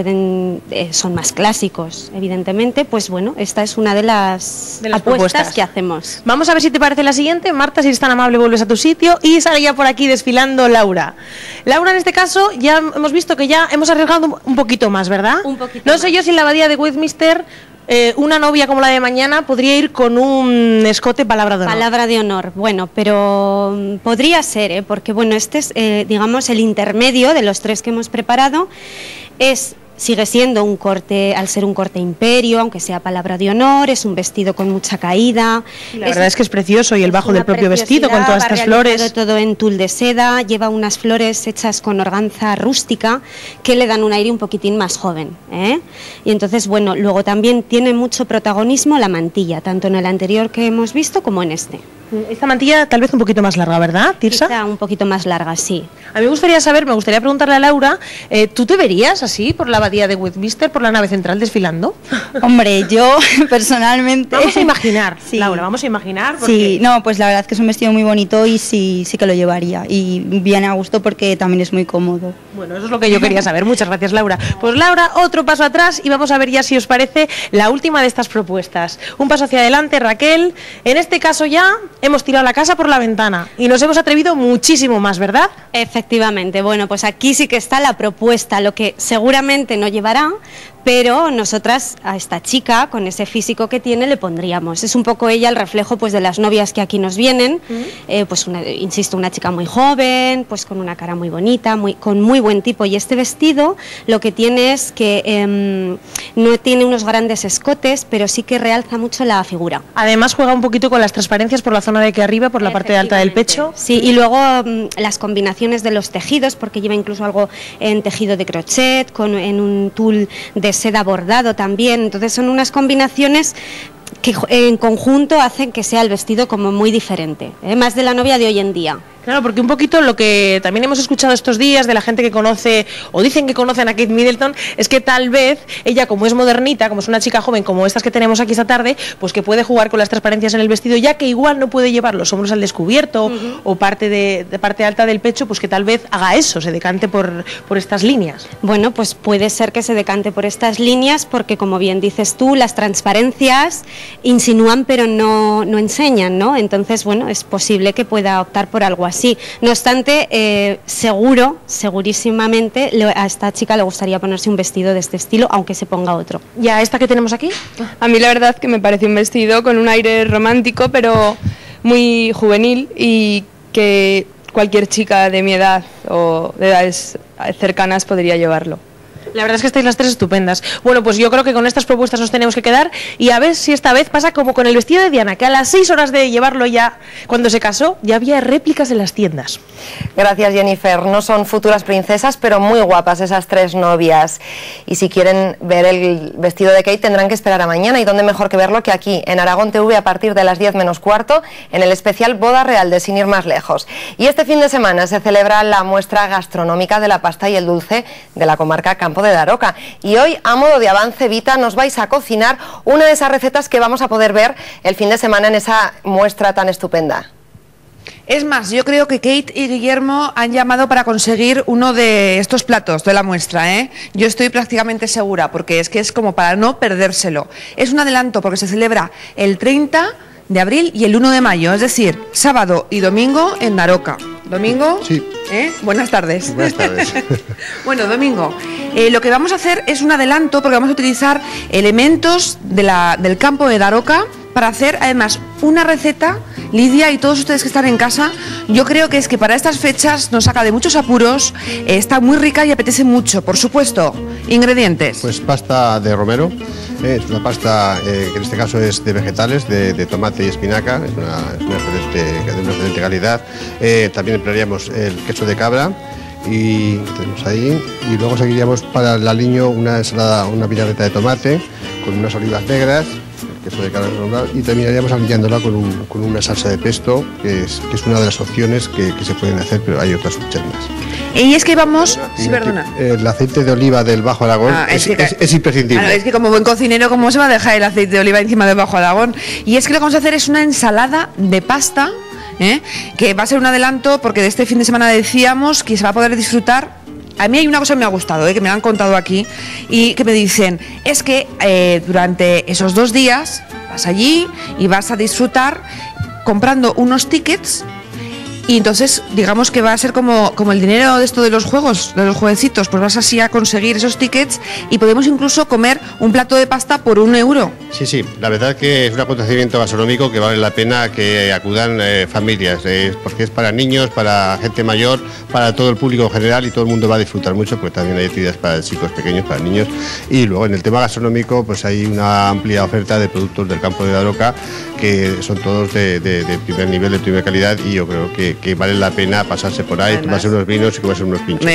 son más clásicos, evidentemente, pues bueno, esta es una de las apuestas que hacemos. Vamos a ver si te parece la siguiente. Marta, si eres tan amable, vuelves a tu sitio y sale ya por aquí desfilando Laura. Laura, en este caso, ya hemos visto que ya hemos arriesgado un poquito más, ¿verdad? Un poquito no más. sé yo si en la abadía de Westminster una novia como la de mañana podría ir con un escote palabra de honor. Palabra de honor, bueno, pero podría ser, porque bueno, este es, digamos, el intermedio de los 3 que hemos preparado. Es sigue siendo un corte, al ser un corte imperio, aunque sea palabra de honor, es un vestido con mucha caída. La verdad es que es precioso, y el bajo del propio vestido con todas estas flores. Todo en tul de seda, lleva unas flores hechas con organza rústica que le dan un aire un poquitín más joven, ¿eh? Y entonces, bueno, luego también tiene mucho protagonismo la mantilla, tanto en el anterior que hemos visto como en este. Esta mantilla tal vez un poquito más larga, ¿verdad, Tirsa? Quizá un poquito más larga, sí. A mí me gustaría preguntarle a Laura, ¿tú te verías así por la abadía de Westminster, por la nave central desfilando? Hombre, yo personalmente... Vamos a imaginar, sí. Laura, vamos a imaginar. Porque... Sí, no, pues la verdad es que es un vestido muy bonito y sí que lo llevaría. Y viene a gusto porque también es muy cómodo. Bueno, eso es lo que yo quería saber. Muchas gracias, Laura. Pues Laura, otro paso atrás y vamos a ver ya si os parece la última de estas propuestas. Un paso hacia adelante, Raquel. En este caso ya hemos tirado la casa por la ventana y nos hemos atrevido muchísimo más, ¿verdad? Efectivamente. Bueno, pues aquí sí que está la propuesta, lo que seguramente no llevará, pero nosotras a esta chica, con ese físico que tiene, le pondríamos. Es un poco ella el reflejo pues de las novias que aquí nos vienen, pues insisto, una chica muy joven, pues con una cara muy bonita, con muy buen tipo, y este vestido lo que tiene es que no tiene unos grandes escotes, pero sí que realza mucho la figura. Además juega un poquito con las transparencias por la zona de aquí arriba, por la parte alta del pecho. Sí, y luego las combinaciones de los tejidos, porque lleva incluso algo en tejido de crochet, en un tul de seda bordado también, entonces son unas combinaciones que en conjunto hacen que sea el vestido como muy diferente, más de la novia de hoy en día. Claro, porque un poquito lo que también hemos escuchado estos días de la gente que conoce o dicen que conocen a Kate Middleton es que tal vez ella, como es modernita, como es una chica joven como estas que tenemos aquí esta tarde, pues que puede jugar con las transparencias en el vestido, ya que igual no puede llevar los hombros al descubierto o parte de parte alta del pecho, pues que tal vez haga eso, se decante por estas líneas. Bueno, pues puede ser que se decante por estas líneas porque, como bien dices tú, las transparencias insinúan pero no enseñan, ¿no? Entonces, bueno, es posible que pueda optar por algo así. No obstante, segurísimamente a esta chica le gustaría ponerse un vestido de este estilo, aunque se ponga otro. ¿Y a esta que tenemos aquí? A mí la verdad que me parece un vestido con un aire romántico, pero muy juvenil, y que cualquier chica de mi edad o de edades cercanas podría llevarlo. La verdad es que estáis las tres estupendas. Bueno, pues yo creo que con estas propuestas nos tenemos que quedar y a ver si esta vez pasa como con el vestido de Diana, que a las 6 horas de llevarlo ya, cuando se casó, ya había réplicas en las tiendas. Gracias, Jennifer. No son futuras princesas, pero muy guapas esas tres novias. Y si quieren ver el vestido de Kate tendrán que esperar a mañana, y dónde mejor que verlo que aquí, en Aragón TV, a partir de las 10 menos cuarto, en el especial Boda Real de Sin Ir Más Lejos. Y este fin de semana se celebra la muestra gastronómica de la pasta y el dulce de la comarca Campo de Daroca, y hoy, a modo de avance, Vita, nos vais a cocinar una de esas recetas que vamos a poder ver el fin de semana en esa muestra tan estupenda. Es más, yo creo que Kate y Guillermo han llamado para conseguir uno de estos platos de la muestra, ¿eh? Yo estoy prácticamente segura, porque es que es como para no perdérselo. Es un adelanto porque se celebra el 30 de abril y el 1 de mayo, es decir, sábado y domingo en Daroca. ¿Domingo? Sí. Buenas tardes. Buenas tardes. Bueno, domingo. Lo que vamos a hacer es un adelanto porque vamos a utilizar elementos del campo de Daroca para hacer además una receta. Lidia y todos ustedes que están en casa, yo creo que es que para estas fechas nos saca de muchos apuros, está muy rica y apetece mucho. Por supuesto, ingredientes. Pues pasta de romero, es una pasta que en este caso es de vegetales, de tomate y espinaca, es una excelente calidad. También emplearíamos el queso de cabra y tenemos ahí, y luego seguiríamos para el aliño una ensalada, una vinagreta de tomate con unas olivas negras, queso de cabra y terminaríamos aliñándola con una salsa de pesto, que es una de las opciones que se pueden hacer, pero hay otras muchas más. Y es que vamos... Sí, perdona. El aceite de oliva del Bajo Aragón es imprescindible. Claro, es que como buen cocinero, ¿cómo se va a dejar el aceite de oliva encima del Bajo Aragón? Y es que lo que vamos a hacer es una ensalada de pasta, que va a ser un adelanto, porque de este fin de semana decíamos que se va a poder disfrutar. A mí hay una cosa que me ha gustado, que me la han contado aquí, y que me dicen, es que durante esos 2 días vas allí y vas a disfrutar comprando unos tickets y entonces digamos que va a ser como el dinero de esto de los juegos, de los jueguecitos, pues vas así a conseguir esos tickets y podemos incluso comer un plato de pasta por 1 euro. Sí, la verdad que es un acontecimiento gastronómico que vale la pena que acudan familias, porque es para niños, para gente mayor, para todo el público en general y todo el mundo va a disfrutar mucho, porque también hay actividades para chicos pequeños, para niños. Y luego en el tema gastronómico pues hay una amplia oferta de productos del campo de Daroca que son todos de primer nivel, de primera calidad, y yo creo que vale la pena pasarse por ahí, tomarse unos vinos y comerse unos pinchos.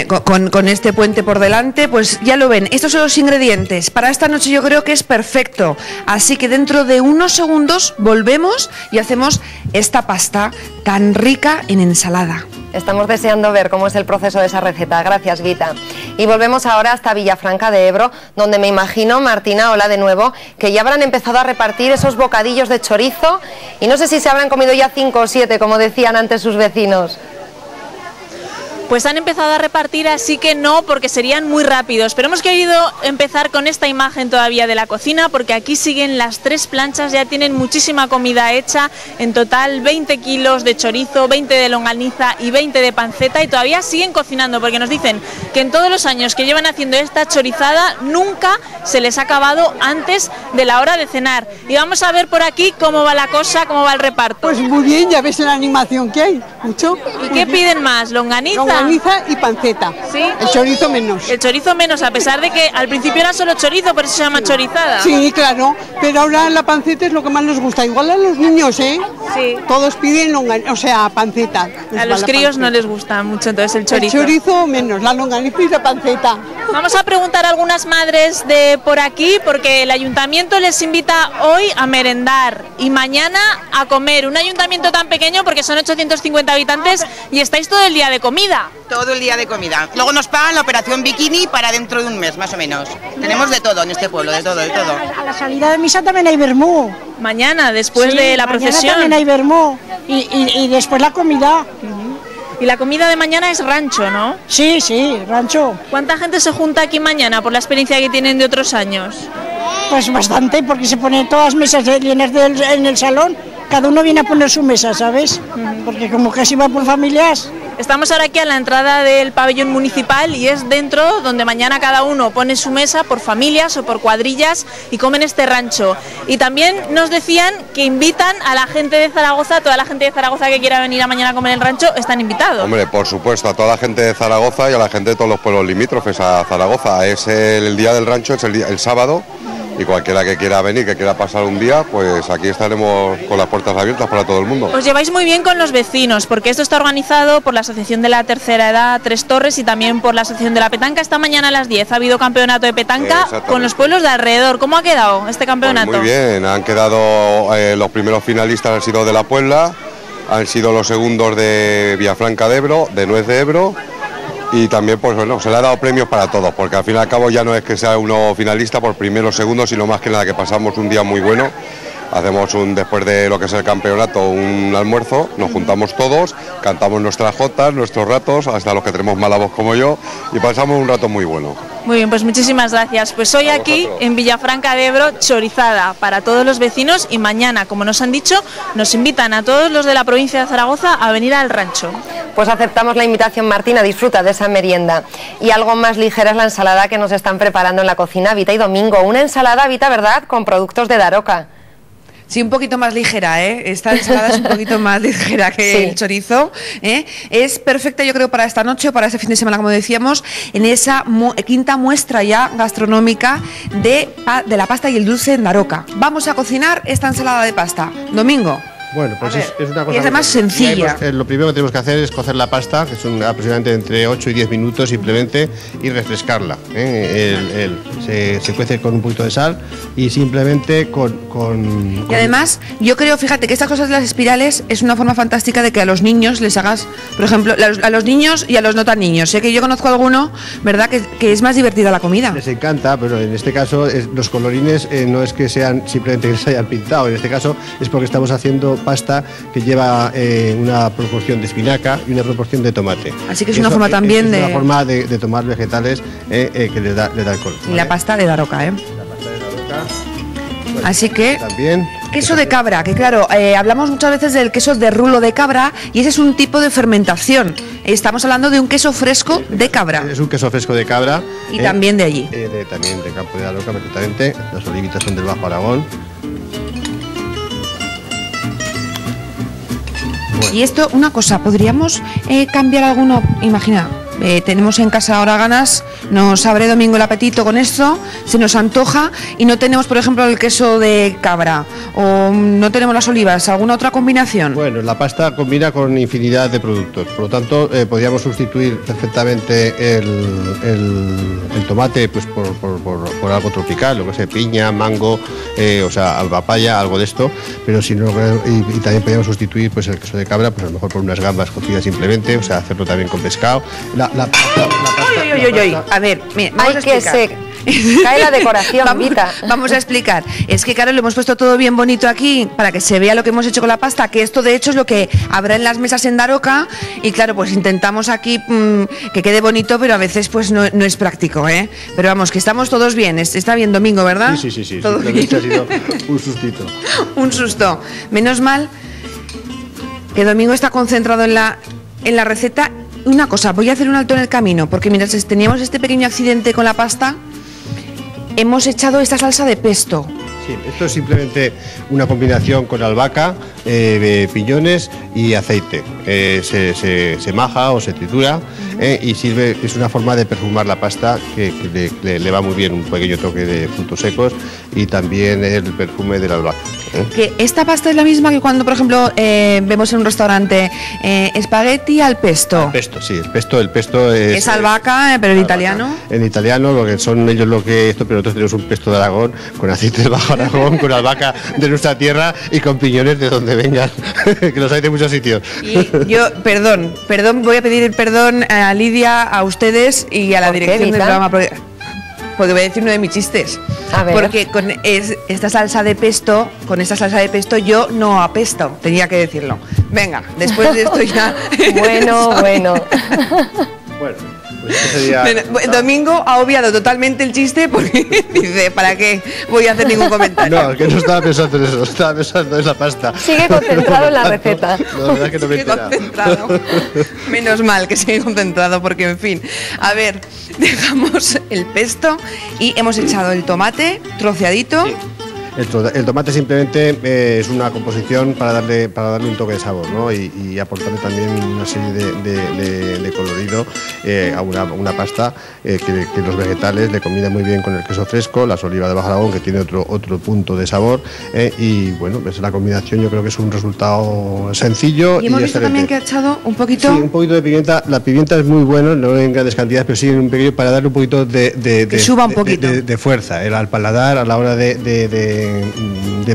Con este puente por delante, pues ya lo ven, estos son los ingredientes. Para esta noche yo creo que es perfecto, así que dentro de unos segundos volvemos y hacemos esta pasta tan rica en ensalada. Estamos deseando ver cómo es el proceso de esa receta. Gracias, Vita. Y volvemos ahora hasta Villafranca de Ebro, donde me imagino, Martina, hola de nuevo, que ya habrán empezado a repartir esos bocadillos de chorizo y no sé si se habrán comido ya 5 o 7, como decían antes sus vecinos. Pues han empezado a repartir, así que no, porque serían muy rápidos. Pero hemos querido empezar con esta imagen todavía de la cocina, porque aquí siguen las 3 planchas, ya tienen muchísima comida hecha, en total 20 kilos de chorizo, 20 de longaniza y 20 de panceta, y todavía siguen cocinando, porque nos dicen que en todos los años que llevan haciendo esta chorizada, nunca se les ha acabado antes de la hora de cenar. Y vamos a ver por aquí cómo va la cosa, cómo va el reparto. Pues muy bien, ya ves la animación que hay, mucho. ¿Y qué piden más? ¿Longaniza? Longaniza y panceta. ¿Sí? El chorizo menos. El chorizo menos, a pesar de que al principio era solo chorizo, por eso se llama chorizada. Sí, claro, pero ahora la panceta es lo que más les gusta. Igual a los niños, ¿eh? Sí. Todos piden panceta. A los críos no les gusta mucho entonces el chorizo. El chorizo menos, la longaniza y la panceta. Vamos a preguntar a algunas madres de por aquí, porque el ayuntamiento les invita hoy a merendar y mañana a comer. Un ayuntamiento tan pequeño, porque son 850 habitantes y estáis todo el día de comida. Todo el día de comida. Luego nos pagan la operación bikini para dentro de un mes, más o menos. Tenemos de todo en este pueblo, de todo, de todo. A la salida de misa también hay vermú. Mañana, después de la procesión. También hay vermú. Y después la comida. Y la comida de mañana es rancho, ¿no? Sí, rancho. ¿Cuánta gente se junta aquí mañana por la experiencia que tienen de otros años? Pues bastante, porque se ponen todas mesas llenas en el salón. Cada uno viene a poner su mesa, ¿sabes? Porque como casi va por familias. Estamos ahora aquí a la entrada del pabellón municipal y es dentro donde mañana cada uno pone su mesa por familias o por cuadrillas y comen este rancho. Y también nos decían que invitan a la gente de Zaragoza, toda la gente de Zaragoza que quiera venir a mañana a comer el rancho, están invitados. Hombre, por supuesto, a toda la gente de Zaragoza y a la gente de todos los pueblos limítrofes a Zaragoza. Es el día del rancho, es el sábado. Y cualquiera que quiera venir, que quiera pasar un día, pues aquí estaremos con las puertas abiertas para todo el mundo. Os lleváis muy bien con los vecinos, porque esto está organizado por la Asociación de la Tercera Edad Tres Torres y también por la Asociación de la Petanca. Esta mañana a las 10 ha habido campeonato de petanca con los pueblos de alrededor. ¿Cómo ha quedado este campeonato? Pues muy bien, han quedado los primeros finalistas han sido de La Puebla, han sido los segundos de Villafranca de Ebro, de Nuez de Ebro. Y también, pues bueno, se le ha dado premios para todos, porque al fin y al cabo ya no es que sea uno finalista por primeros, segundos, sino más que nada que pasamos un día muy bueno. Hacemos después de lo que es el campeonato, un almuerzo, nos juntamos todos, cantamos nuestras jotas, nuestros ratos, hasta los que tenemos mala voz como yo, y pasamos un rato muy bueno. Muy bien, pues muchísimas gracias. Pues hoy aquí en Villafranca de Ebro, chorizada para todos los vecinos, y mañana, como nos han dicho, nos invitan a todos los de la provincia de Zaragoza a venir al rancho. Pues aceptamos la invitación, Martina, disfruta de esa merienda. Y algo más ligera es la ensalada que nos están preparando en la cocina Vita y Domingo. Una ensalada, Vita, ¿verdad?, con productos de Daroca. Sí, un poquito más ligera, ¿eh? Esta ensalada es un poquito más ligera que el chorizo, ¿eh? Es perfecta, yo creo, para esta noche o para este fin de semana, como decíamos, en esa quinta muestra ya gastronómica de la pasta y el dulce en Daroca. Vamos a cocinar esta ensalada de pasta. Domingo. Bueno, pues es una cosa... Y es además sencilla. Lo primero que tenemos que hacer es cocer la pasta, que son aproximadamente entre 8 y 10 minutos simplemente, y refrescarla. Se cuece con un poquito de sal y simplemente Y además, yo creo, fíjate, que estas cosas de las espirales es una forma fantástica de que a los niños les hagas, por ejemplo, a los niños y a los no tan niños. Sé que yo conozco alguno, ¿verdad?, que es más divertida la comida. Les encanta, pero en este caso los colorines no es que sean simplemente que se hayan pintado, en este caso es porque estamos haciendo pasta que lleva una proporción de espinaca y una proporción de tomate. Así que es una forma también una forma de tomar vegetales que le da el color. Y la pasta de Daroca, ¿eh? La pasta de Daroca. Así que también Queso de cabra, que claro, hablamos muchas veces del queso de rulo de cabra y ese es un tipo de fermentación. Estamos hablando de un queso fresco de cabra. Es un queso fresco de cabra. Y también de allí. También de Campo de Daroca, perfectamente. Las olivitas son del Bajo Aragón. Bueno. Y esto, una cosa, ¿podríamos cambiar alguno? Imagina, tenemos en casa ahora ganas, nos abre domingo el apetito con esto, se nos antoja y no tenemos, por ejemplo, el queso de cabra o no tenemos las olivas, ¿alguna otra combinación? Bueno, la pasta combina con infinidad de productos, por lo tanto podríamos sustituir perfectamente el tomate pues por algo tropical, lo que sea piña, mango, o sea, papaya, algo de esto, pero si no, y también podríamos sustituir pues el queso de cabra, pues a lo mejor por unas gambas cocidas simplemente, o sea, hacerlo también con pescado. A ver, mira, vamos a explicar. Cae la decoración, Vita. Vamos a explicar. Es que, claro, lo hemos puesto todo bien bonito aquí para que se vea lo que hemos hecho con la pasta, que esto de hecho es lo que habrá en las mesas en Daroca y claro, pues intentamos aquí que quede bonito, pero a veces pues no es práctico, ¿eh? Pero vamos, que estamos todos bien. Está bien, Domingo, ¿verdad? Sí. Todo bien. Ha sido un sustito. Un susto. Menos mal que Domingo está concentrado en la receta. Una cosa, voy a hacer un alto en el camino, porque mientras teníamos este pequeño accidente con la pasta, hemos echado esta salsa de pesto. Sí, esto es simplemente una combinación con albahaca, piñones y aceite. Se maja o se tritura y sirve, es una forma de perfumar la pasta que le va muy bien, un pequeño toque de frutos secos y también el perfume de la albahaca. Que esta pasta es la misma que cuando, por ejemplo, vemos en un restaurante espagueti al pesto. Al pesto, sí, el pesto es albahaca, pero en italiano. En italiano, lo que son ellos lo que esto, pero nosotros tenemos un pesto de Aragón con aceite del Bajo Aragón, con albahaca de nuestra tierra y con piñones de donde vengan, que los hay de muchos sitios. Y yo, perdón, voy a pedir perdón a Lidia, a ustedes y a la dirección del programa. Porque voy a decir uno de mis chistes. A ver. Porque con esta salsa de pesto, yo no apesto, tenía que decirlo. Venga, después de esto ya. Bueno. Bueno, pues sería... Domingo ha obviado totalmente el chiste porque dice, ¿para qué voy a hacer ningún comentario? No, que no estaba pensando en eso, estaba pensando en la pasta. Sigue concentrado en la receta. No, la verdad es que no me he enterado. Concentrado. Menos mal que sigue concentrado porque, en fin, a ver, dejamos el pesto y hemos echado el tomate troceadito. Sí. El tomate simplemente es una composición para darle un toque de sabor, ¿no? y aportarle también una serie de colorido a una pasta que los vegetales le combinan muy bien con el queso fresco, las olivas de Bajo Aragón que tiene otro punto de sabor y bueno, pues la combinación yo creo que es un resultado sencillo. Y hemos visto también que ha echado un poquito... Sí, un poquito de pimienta. La pimienta es muy buena, no en grandes cantidades, pero sí en un pequeño para darle un poquito que suba un poquito de fuerza al paladar a la hora de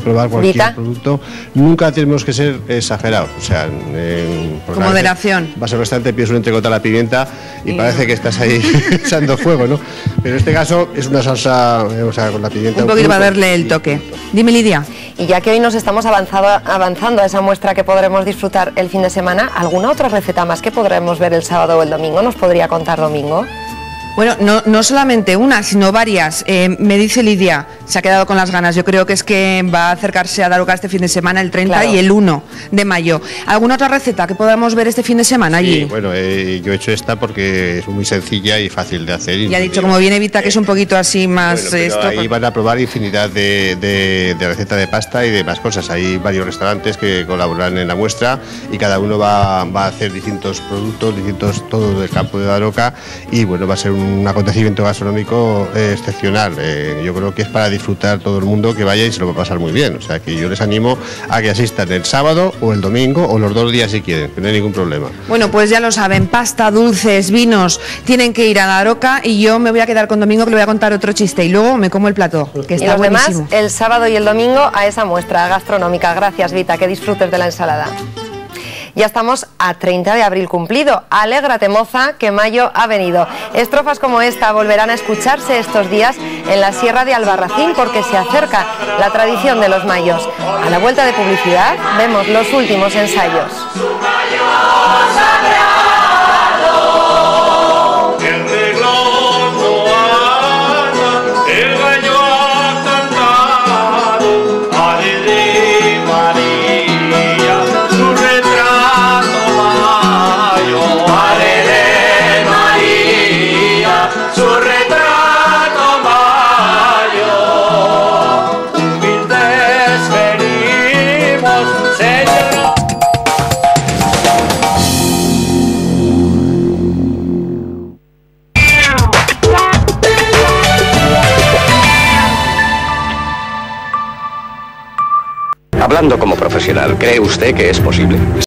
probar cualquier producto. Nunca tenemos que ser exagerados, o sea, con moderación. Vas al restaurante, pides un entrecot a la pimienta y parece que estás ahí echando fuego, ¿no? Pero en este caso es una salsa, o sea, con la pimienta. Un poquito para darle el toque. Dime, Lidia. Y ya que hoy nos estamos avanzando a esa muestra que podremos disfrutar el fin de semana, ¿alguna otra receta más que podremos ver el sábado o el domingo? ¿Nos podría contar Domingo? Bueno, no solamente una, sino varias. Me dice Lidia, se ha quedado con las ganas. Yo creo que es que va a acercarse a Daroca este fin de semana, el 30 claro. Y el 1 de mayo. ¿Alguna otra receta que podamos ver este fin de semana allí? Sí, bueno, yo he hecho esta porque es muy sencilla y fácil de hacer. Y ha dicho, como viene Vita, que es un poquito así más... Bueno, esto, ahí van a probar infinidad de recetas de pasta y de más cosas. Hay varios restaurantes que colaboran en la muestra y cada uno va a hacer distintos productos, todo del campo de Daroca y bueno, va a ser un acontecimiento gastronómico excepcional. Yo creo que es para disfrutar todo el mundo que vaya y se lo va a pasar muy bien. O sea que yo les animo a que asistan el sábado o el domingo o los 2 días si quieren, que no hay ningún problema. Bueno, pues ya lo saben, pasta, dulces, vinos, tienen que ir a Daroca y yo me voy a quedar con Domingo que le voy a contar otro chiste y luego me como el plato, que está buenísimo. Y los demás, el sábado y el domingo a esa muestra gastronómica. Gracias, Vita, que disfrutes de la ensalada. Ya estamos a 30 de abril cumplido. Alégrate, moza, que mayo ha venido. Estrofas como esta volverán a escucharse estos días en la Sierra de Albarracín porque se acerca la tradición de los mayos. A la vuelta de publicidad vemos los últimos ensayos. El gallo ha cantado, Debutando como profesional, ¿cree usted que es posible?